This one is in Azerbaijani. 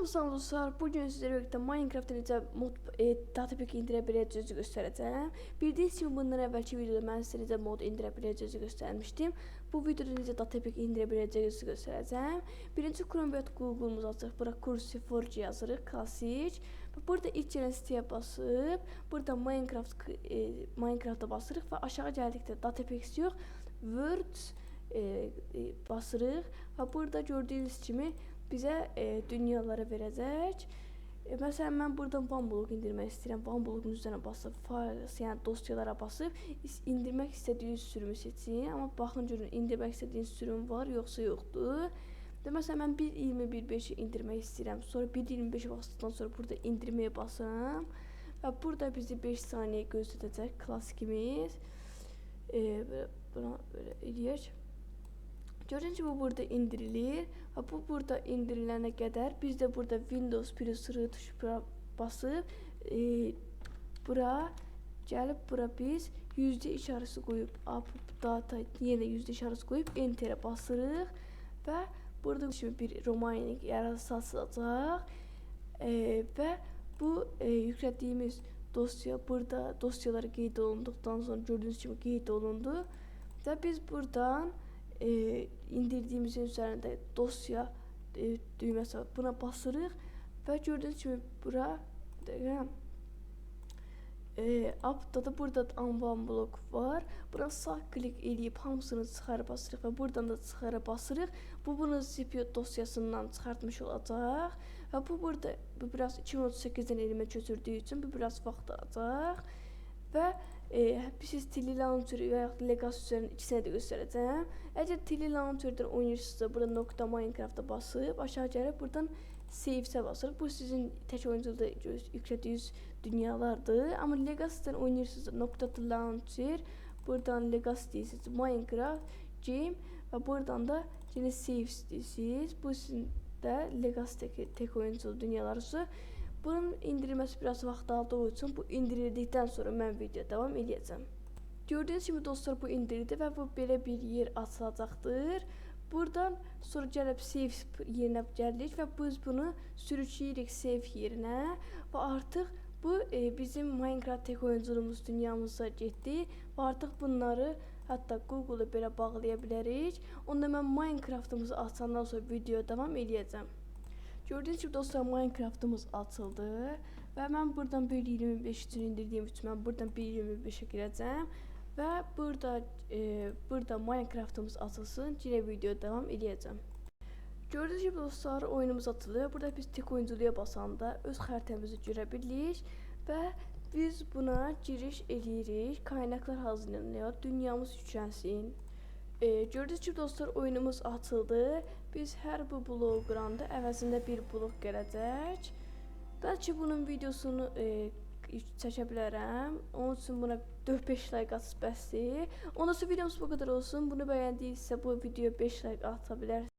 Salam dostlar, bugün sizlere birlikte Minecraft'ta necə mod databek indirə biləcəyinizi göstərəcəm. Bildiyiniz kimi bundan əvvəlki videoda mən sizə necə mod indirə biləcəyinizi göstərmişdim. Bu videoda necə databek indirə biləcəyinizi göstərəcəm. Birinci Chrome və Google'umuz açıq. Bura Cursive Forge yazırıq, klasik. Burada ilk gələn sitəyə basıb, burada Minecraft'a basırıq və aşağı gəldikdə databek yox, Word basırıq və burada gördüyünüz kimi bizə dünyaları verəcək. Məsələn, mən buradan Bamblok indirmək istəyirəm. Bambloqun üzərinə basıb, files, yəni dosyalara basıb indirmək istədiyiniz sürümü seçin. Amma baxın görün, indirmək istədiyiniz sürüm var, yoxsa yoxdur. Məsələn, mən 1.21.5-i indirmək istəyirəm. Sonra 1.25-i basdıqdan sonra burada indirməyə basıram. Və burada bizi 5 saniyə gözlədəcək klassikimiz. Buna belə eləyək. Gördüyünüz kimi bu burada indirilir və bu burada indirilənə qədər biz də burada Windows plus R tuşuna basıb bura gəlib bura biz yüzde işarəsi qoyub upload data yenə yüzde işarəsi qoyub enterə basırıq və burada şimdi bir romining yaradılacaq və bu yüklədiyimiz dosya burada dosyaları qeyd olunduqdan sonra gördüyünüz kimi qeyd olundu və biz buradan indirdiyimizin üzərində dosya düyməsi var. Buna basırıq və gördüyünüz kimi bura updata burada unvan blok var. Buna sağ klik eləyib hamısını çıxarıb basırıq və buradan da çıxarıb basırıq. Bu bunu zip dosyasından çıxartmış olacaq və bu burada bu biraz 2038-dən elimə köçürdüyü üçün bu biraz vaxt alacaq və siz Tilly Launcher və ya Legacy üzərinin ikisini də göstərəcəm. Əgər Tilly Launcher'dan oynayırsınızsa burada nokta Minecraft'a basıb aşağı gəlib buradan Save'sə basırıq. Bu sizin tək oyuncuda yüklədiyiniz dünyalardır. Amma Legacy'dən oynayırsınızsa nokta Launcher buradan Legacy deyirsiniz Minecraft Game və buradan da yine Save deyirsiniz. Bu sizin də Legacy'dəki tək oyuncu dünyalarıdır. Bunun indirilməsi biraz vaxt aldığı üçün bu indirildikdən sonra mən videoya davam edəcəm. Gördüyünüz kimi dostlar bu indirildi və bu belə bir yer açılacaqdır. Buradan sonra gəlib save yerinə gəlirik və biz bunu sürükləyirik save yerinə və artıq bu bizim Minecraft tək oyunculuğumuz dünyamıza getdi və artıq bunları hətta Google-a belə bağlaya bilərik. Onda mən Minecraft'ımızı açandan sonra videoya davam edəcəm. Gördüğünüz gibi dostlar Minecraft'ımız açıldı və mən buradan 1.25 üçün indirdiyim üçün mən buradan 1.25'e girəcəm və burada Minecraft'ımız açılsın, yine videoya devam edəcəm. Gördüğünüz gibi dostlar oyunumuz açılıyor. Burada biz tek oyunculuğa basanda öz xəritəmizi görə bilirik və biz buna giriş edirik. Kaynaqlar hazırlanıyor, dünyamız yüklənsin. Gördüğünüz gibi dostlar oyunumuz açıldı. Biz hər bu bloğu qıranda əvəzində bir blok gələcək. Bəlkə bunun videosunu çəkə bilərəm. Onun üçün buna 4-5 like atıb bəsdir. Ondan sonra videomuz bu qədər olsun. Bunu bəyəndiyinizsə bu videoya 5 like ata bilərsiniz.